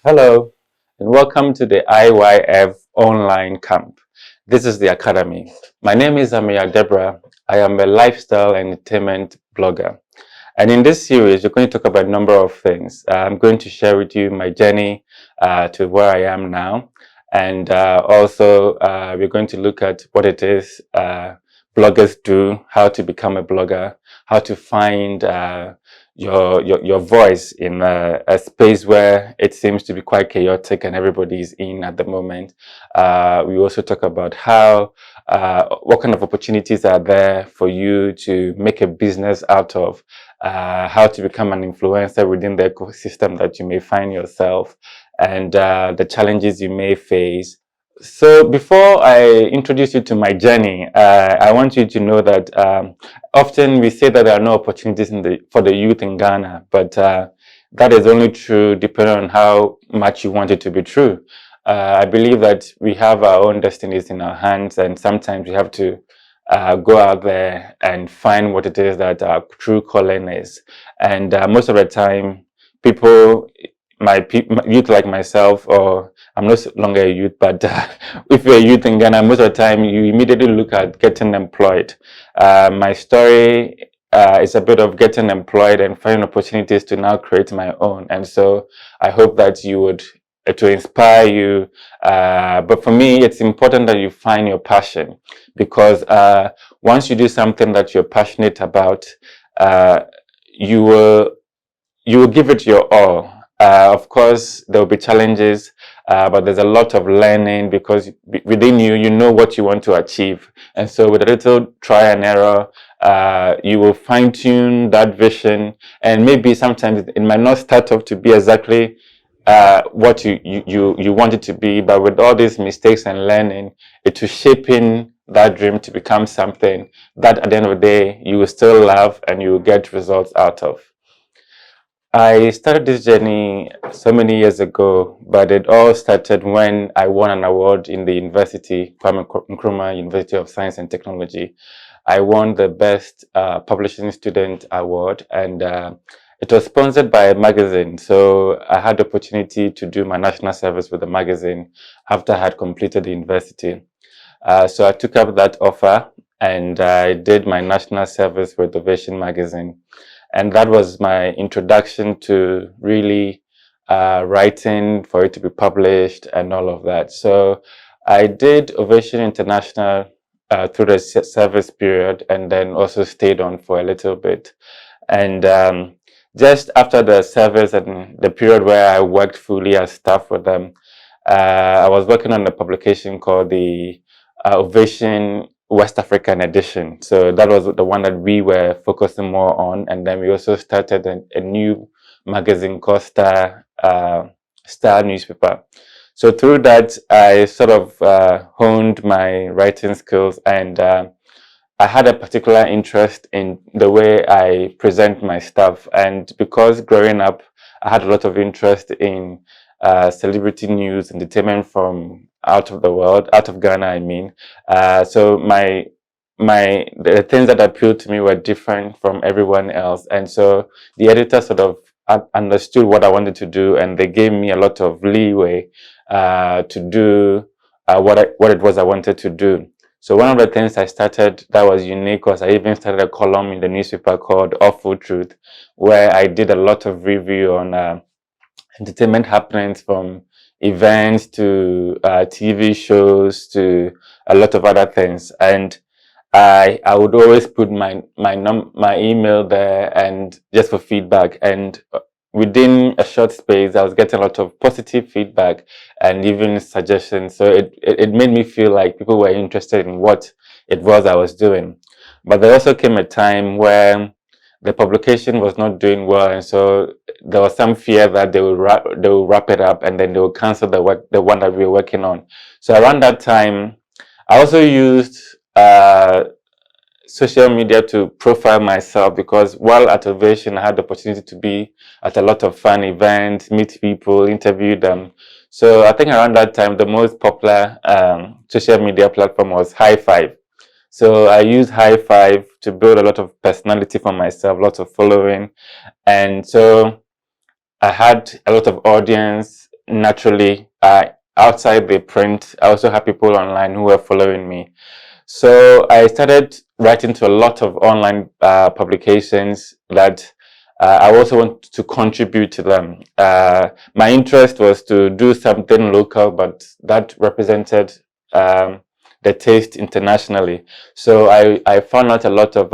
Hello, and welcome to the IYF online camp. This is the Academy. My name is Ameyaw Debrah. I am a lifestyle and entertainment blogger. And in this series, we're going to talk about a number of things. I'm going to share with you my journey to where I am now. And also, we're going to look at what it is bloggers do, how to become a blogger, how to find your voice in a space where it seems to be quite chaotic and everybody is in at the moment. We also talk about how what kind of opportunities are there for you to make a business out of, how to become an influencer within the ecosystem that you may find yourself, and the challenges you may face. So before I introduce you to my journey, I want you to know that often we say that there are no opportunities for the youth in Ghana, but that is only true depending on how much you want it to be true. I believe that we have our own destinies in our hands, and sometimes we have to go out there and find what it is that our true calling is. And most of the time, people, my youth like myself, or I'm no longer a youth, but if you're a youth in Ghana, most of the time you immediately look at getting employed. My story is a bit of getting employed and finding opportunities to now create my own. And so I hope that you would to inspire you. But for me, it's important that you find your passion, because once you do something that you're passionate about, you will give it your all. Of course, there will be challenges, but there's a lot of learning, because within you, you know what you want to achieve. And so with a little try and error, you will fine tune that vision. And maybe sometimes it might not start off to be exactly what you want it to be, but with all these mistakes and learning, it will shape in that dream to become something that at the end of the day, you will still love and you will get results out of. I started this journey so many years ago, but it all started when I won an award in the university, Kwame Nkrumah University of Science and Technology. I won the Best Publishing Student Award, and it was sponsored by a magazine. So I had the opportunity to do my national service with the magazine after I had completed the university. So I took up that offer, and I did my national service with the Ovation magazine. And that was my introduction to really writing for it to be published and all of that. So I did Ovation International through the service period, and then also stayed on for a little bit. And just after the service and the period where I worked fully as staff with them, I was working on a publication called the Ovation West African edition. So that was the one that we were focusing more on. And then we also started a new magazine called Star newspaper. So through that, I sort of honed my writing skills, and I had a particular interest in the way I present my stuff. And because growing up, I had a lot of interest in celebrity news, entertainment from out of the world, out of Ghana, I mean. So the things that appealed to me were different from everyone else. And so the editor sort of understood what I wanted to do, and they gave me a lot of leeway to do what it was I wanted to do. So one of the things I started that was unique was I even started a column in the newspaper called Awful Truth, where I did a lot of review on entertainment happenings, from events to TV shows to a lot of other things. And I would always put my email there, and just for feedback. And within a short space, I was getting a lot of positive feedback and even suggestions. So it made me feel like people were interested in what it was I was doing. But there also came a time where the publication was not doing well, and so there was some fear that they will wrap it up, and then they will cancel the one that we were working on. So around that time, I also used social media to profile myself, because while at Ovation, I had the opportunity to be at a lot of fun events, meet people, interview them. So I think around that time, the most popular social media platform was High Five. So I used High Five to build a lot of personality for myself, lots of following. And so I had a lot of audience naturally. Outside the print, I also had people online who were following me. So I started writing to a lot of online publications that I also want to contribute to them. My interest was to do something local, but that represented um, the taste internationally. So I found out a lot of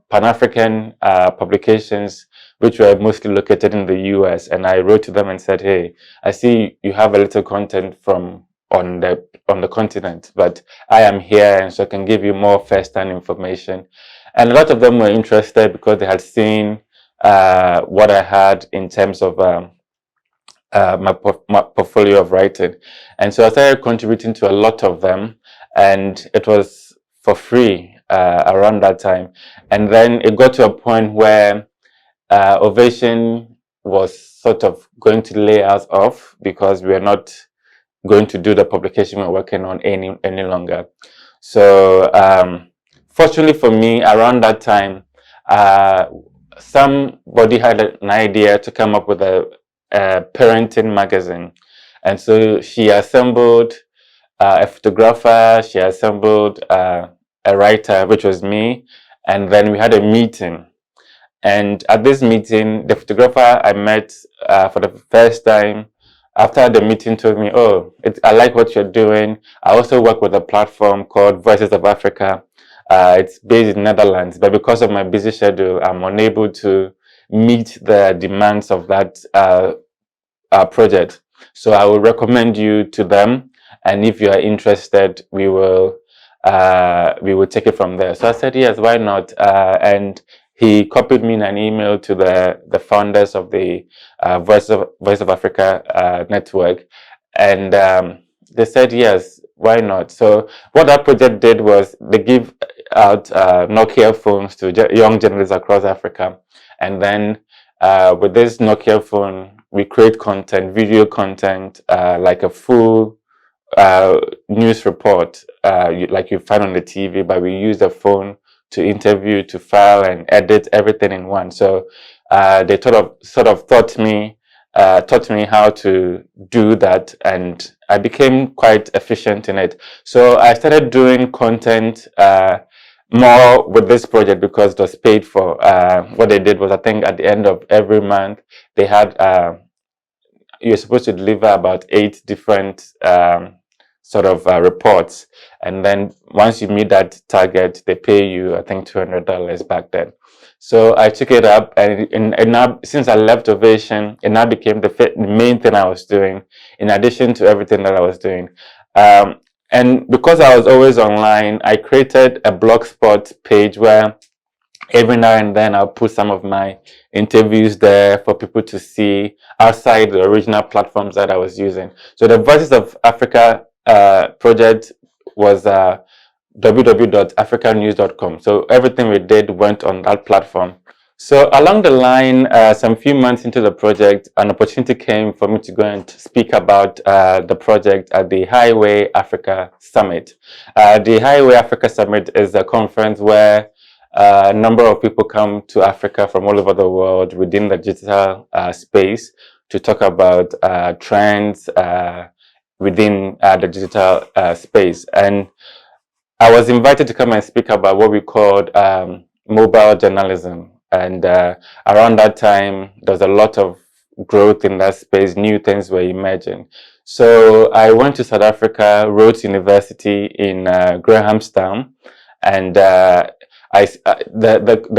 Pan-African publications, which were mostly located in the US, and I wrote to them and said, "Hey, I see you have a little content from on the continent, but I am here, and so I can give you more first-hand information." And a lot of them were interested because they had seen what I had in terms of my portfolio of writing. And so I started contributing to a lot of them, and it was for free around that time. And then it got to a point where Ovation was sort of going to lay us off because we were not going to do the publication we're working on any longer. So fortunately for me, around that time, somebody had an idea to come up with a parenting magazine, and so she assembled a photographer, she assembled a writer, which was me, and then we had a meeting. And at this meeting, the photographer I met for the first time, after the meeting, told me, "Oh, I like what you're doing. I also work with a platform called Voices of Africa. It's based in Netherlands, but because of my busy schedule, I'm unable to meet the demands of that project. So I will recommend you to them, and if you are interested, we will take it from there." So I said, "Yes, why not?" And he copied me in an email to the founders of the Voice of Africa network, and they said, "Yes, why not?" So what that project did was they give out Nokia phones to young journalists across Africa, and then with this Nokia phone, we create content, video content, like a full news report, like you find on the TV, but we use the phone to interview, to file, and edit everything in one. So they sort of taught me how to do that, and I became quite efficient in it. So I started doing content more with this project because it was paid for. What they did was, I think at the end of every month, they had you're supposed to deliver about 8 different sort of reports, and then once you meet that target, they pay you, I think, $200 back then. So I took it up, and now, since I left Ovation, it now became the main thing I was doing, in addition to everything that I was doing. And because I was always online, I created a blogspot page where every now and then I'll put some of my interviews there for people to see outside the original platforms that I was using. So the Voices of Africa project was www.africanews.com. So everything we did went on that platform. So along the line, some few months into the project, an opportunity came for me to go and speak about the project at the Highway Africa Summit. The Highway Africa Summit is a conference where a number of people come to Africa from all over the world within the digital space to talk about trends within the digital space. And I was invited to come and speak about what we called mobile journalism. And around that time, there was a lot of growth in that space, new things were emerging. So I went to South Africa, Rhodes University in Grahamstown, and the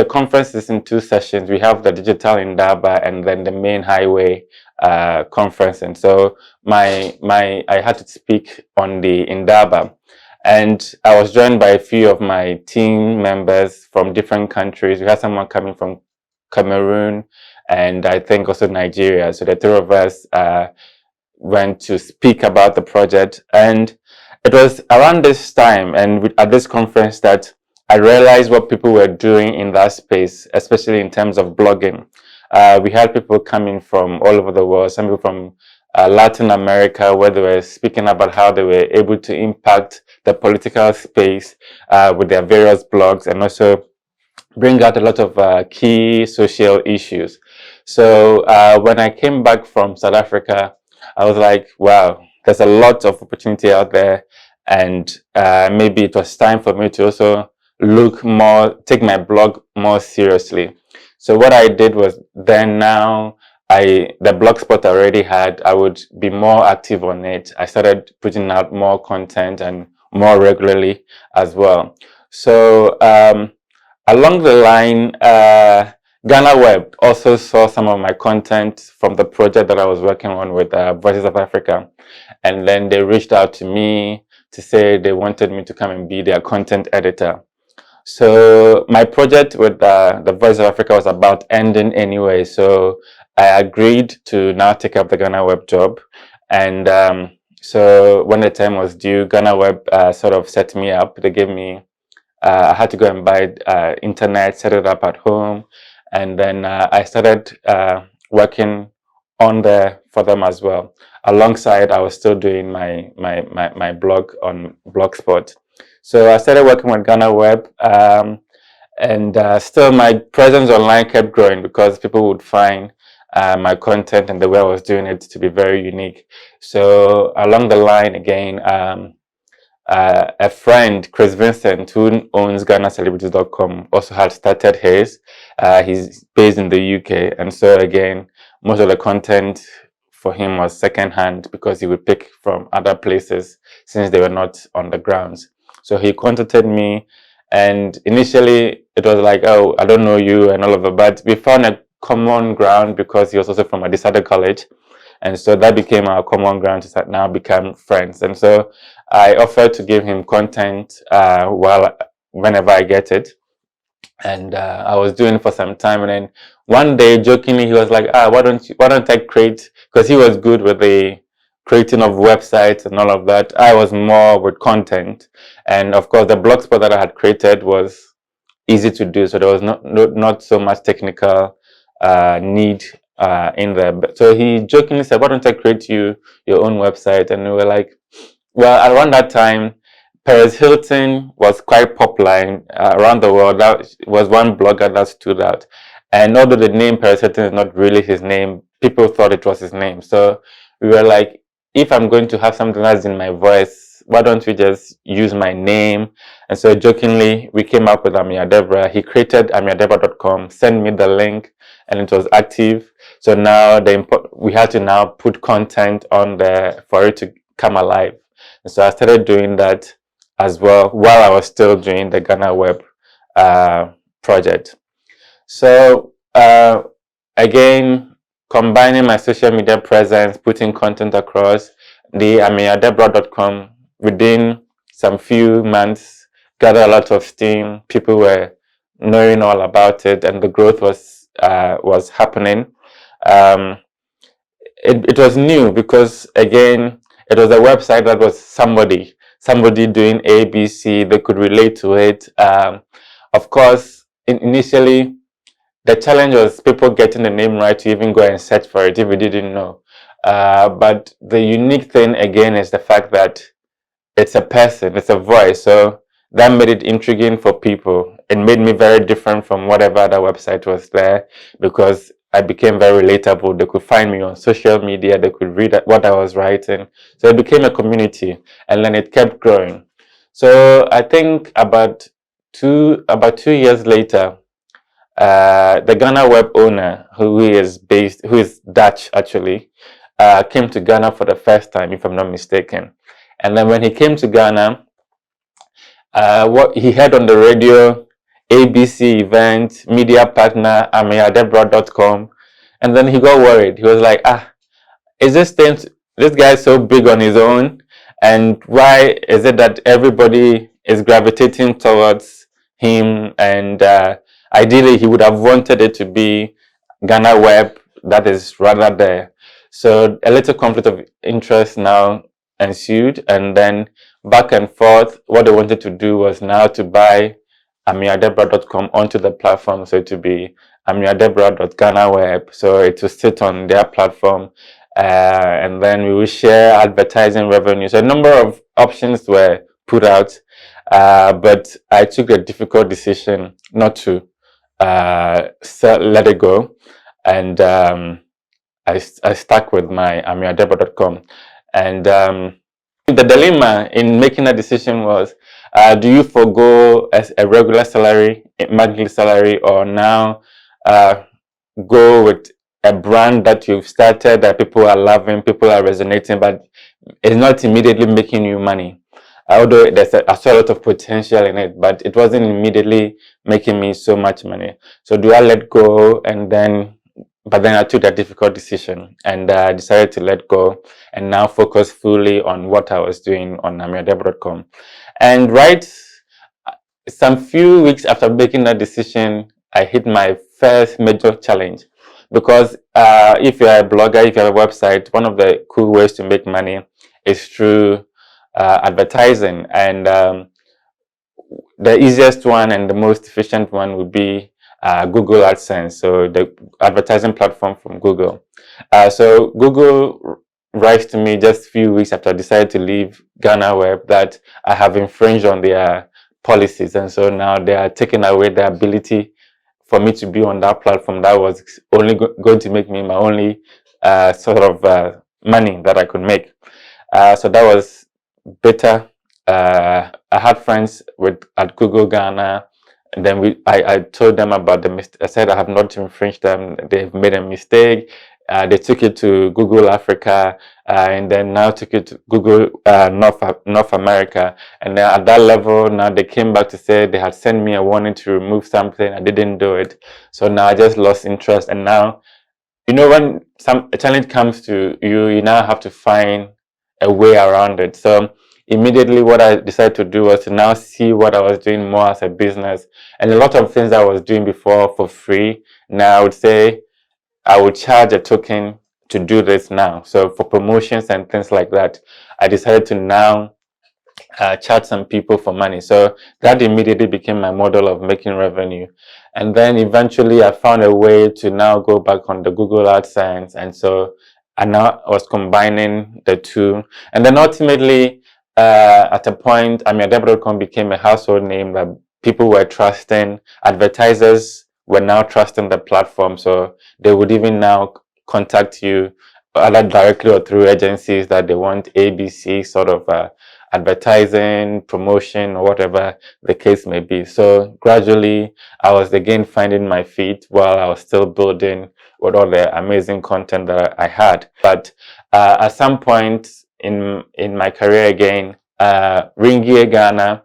conference is in 2 sessions. We have the digital Indaba and then the main highway conference. And so I had to speak on the Indaba, and I was joined by a few of my team members from different countries. We had someone coming from Cameroon, and I think also Nigeria. So the 3 of us went to speak about the project. And it was around this time and at this conference that I realized what people were doing in that space, especially in terms of blogging. We had people coming from all over the world, some people from Latin America, where they were speaking about how they were able to impact the political space with their various blogs, and also bring out a lot of key social issues. So when I came back from South Africa, I was like, wow, there's a lot of opportunity out there. And maybe it was time for me to also take my blog more seriously. So what I did was then now the blogspot I already had, I would be more active on it. I started putting out more content and more regularly as well. So along the line, Ghana Web also saw some of my content from the project that I was working on with Voices of Africa. And then they reached out to me to say they wanted me to come and be their content editor. So my project with the Voice of Africa was about ending anyway. So I agreed to now take up the Ghana Web job. And so when the time was due, Ghana Web sort of set me up. They gave me I had to go and buy internet, set it up at home, and then I started working on there for them as well. Alongside, I was still doing my blog on Blogspot. So I started working with Ghana Web, and still my presence online kept growing because people would find my content and the way I was doing it to be very unique. So along the line again, a friend, Chris Vincent, who owns GhanaCelebrities.com, also had started his. He's based in the UK, and so again, most of the content for him was secondhand because he would pick from other places since they were not on the grounds. So he contacted me, and initially it was like, "Oh, I don't know you," and all of that. But we found a common ground because he was also from a decided college. And so that became our common ground to now become friends. And so I offered to give him content whenever I get it. And I was doing it for some time. And then one day, jokingly, he was like, why don't I create, because he was good with the creating of websites and all of that. I was more with content. And of course, the blogspot that I had created was easy to do. So there was not so much technical need in there. So he jokingly said, why don't I create you your own website? And we were like, well, around that time, Paris Hilton was quite popular around the world. That was one blogger that stood out. And although the name Paris Hilton is not really his name, people thought it was his name. So we were like, if I'm going to have something that's in my voice, why don't we just use my name? And so jokingly, we came up with Ameyaw Debrah. He created ameyawdebrah.com, sent me the link, and it was active. So now we had to now put content on there for it to come alive. And so I started doing that as well while I was still doing the Ghana Web project. So again, combining my social media presence, putting content across, the ameyawdebrah.com within some few months gathered a lot of steam. People were knowing all about it, and the growth was happening. It was new because again, it was a website that was somebody doing ABC. They could relate to it. Of course, initially, the challenge was people getting the name right to even go and search for it if we didn't know. But the unique thing again is the fact that it's a person, it's a voice. So that made it intriguing for people. It made me very different from whatever other website was there because I became very relatable. They could find me on social media. They could read what I was writing. So it became a community, and then it kept growing. So I think about 2 years later, the Ghana web owner, who is Dutch actually, came to Ghana for the first time, if I'm not mistaken. And then when he came to Ghana, what he heard on the radio, ABC event, media partner, ameyawdebrah.com, and then he got worried. He was like, is this guy so big on his own? And why is it that everybody is gravitating towards him? And ideally, he would have wanted it to be Ghana Web that is rather there. So a little conflict of interest now ensued, and then back and forth. What they wanted to do was now to buy ameyawdebrah.com onto the platform, so to be ameyawdebrah.ghanaweb, so it will sit on their platform, and then we will share advertising revenue. So a number of options were put out, but I took a difficult decision not to let it go, and I stuck with my ameyawdebrah.com. And the dilemma in making a decision was, do you forego a regular salary, a monthly salary, or now go with a brand that you've started that people are loving, people are resonating, but it's not immediately making you money. Although I saw a lot of potential in it, but it wasn't immediately making me so much money. So do I let go but then I took that difficult decision and decided to let go and now focus fully on what I was doing on ameyaw.com. And some few weeks after making that decision, I hit my first major challenge. Because if you're a blogger, if you have a website, one of the cool ways to make money is through advertising. And the easiest one and the most efficient one would be Google AdSense, so the advertising platform from Google. So Google writes to me just a few weeks after I decided to leave Ghana Web that I have infringed on their policies, and so now they are taking away the ability for me to be on that platform that was only going to make me my only sort of money that I could make. So that was bitter. I had friends at Google Ghana, and then I told them about the mistake. I said I have not infringed them. They've made a mistake. They took it to Google Africa, and then now took it to Google North America. And then at that level, now they came back to say they had sent me a warning to remove something. I didn't do it, so now I just lost interest. And now, when a challenge comes to you, you now have to find a way around it. So immediately what I decided to do was to now see what I was doing more as a business. And a lot of things I was doing before for free, now I would say I would charge a token to do this now. So for promotions and things like that, I decided to now charge some people for money. So that immediately became my model of making revenue. And then eventually I found a way to now go back on the Google AdSense. And so I now was combining the two. And then ultimately, at a point, Ameyaw.com became a household name that people were trusting. Advertisers were now trusting the platform. So they would even now contact you either directly or through agencies that they want ABC sort of advertising, promotion, or whatever the case may be. So gradually, I was again finding my feet while I was still building with all the amazing content that I had. But at some point in my career again, Ringier Ghana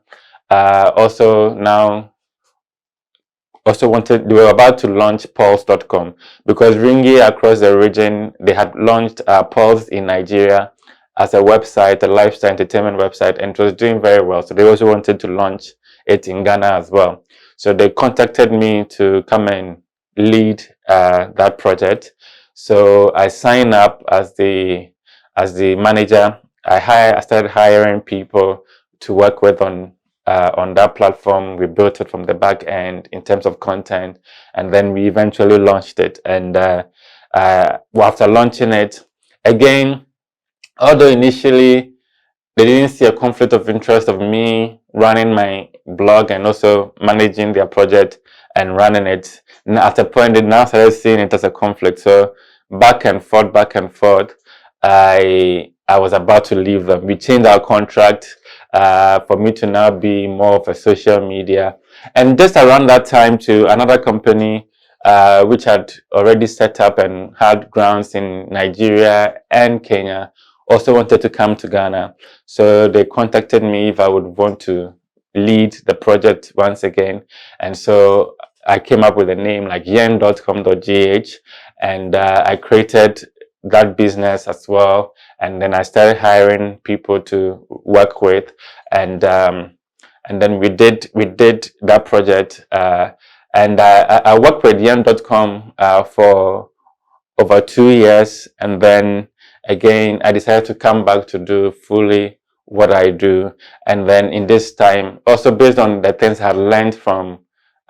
they were about to launch Pulse.com, because Ringier across the region, they had launched Pulse in Nigeria as a website, a lifestyle entertainment website, and it was doing very well. So they also wanted to launch it in Ghana as well. So they contacted me to come and lead that project. So I signed up as the manager. I started hiring people to work with on that platform. We built it from the back end in terms of content, and then we eventually launched it. And after launching it, again, although initially they didn't see a conflict of interest of me running my blog and also managing their project and running it, at a point they now started seeing it as a conflict. So back and forth, I was about to leave them. We changed our contract for me to now be more of a social media. And just around that time too, another company which had already set up and had grounds in Nigeria and Kenya also wanted to come to Ghana. So they contacted me if I would want to lead the project once again. And so I came up with a name like yen.com.gh, and I created that business as well. And then I started hiring people to work with, and then we did that project. And I worked with yen.com for over 2 years, and then again I decided to come back to do fully what I do. And then in this time, also based on the things I learned from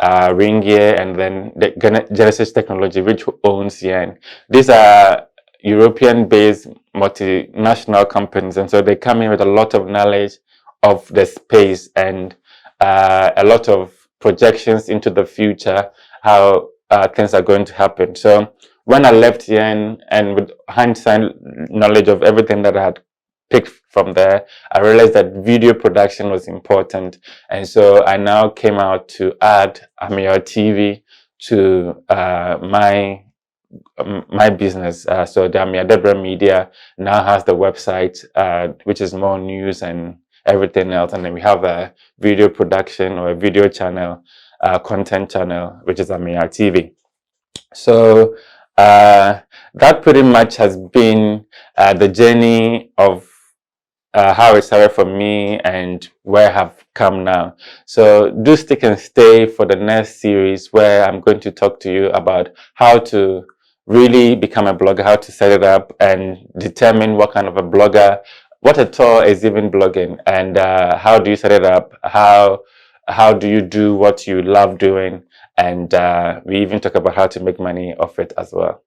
Ringier and then the Genesis Technology, which owns Yen. These are European-based multinational companies, and so they come in with a lot of knowledge of the space and a lot of projections into the future, how things are going to happen. So when I left Yen, and with hindsight knowledge of everything that I had picked from there, I realized that video production was important. And so I now came out to add Ameyaw TV to my business. So the Ameyaw Debrah Media now has the website, which is more news and everything else. And then we have a video production or a video channel, content channel, which is Ameyaw TV. So that pretty much has been the journey of how it started for me and where I have come now. So do stick and stay for the next series, where I'm going to talk to you about how to really become a blogger, how to set it up and determine what kind of a blogger, what at all is even blogging, and how do you set it up, how do you do what you love doing, and we even talk about how to make money off it as well.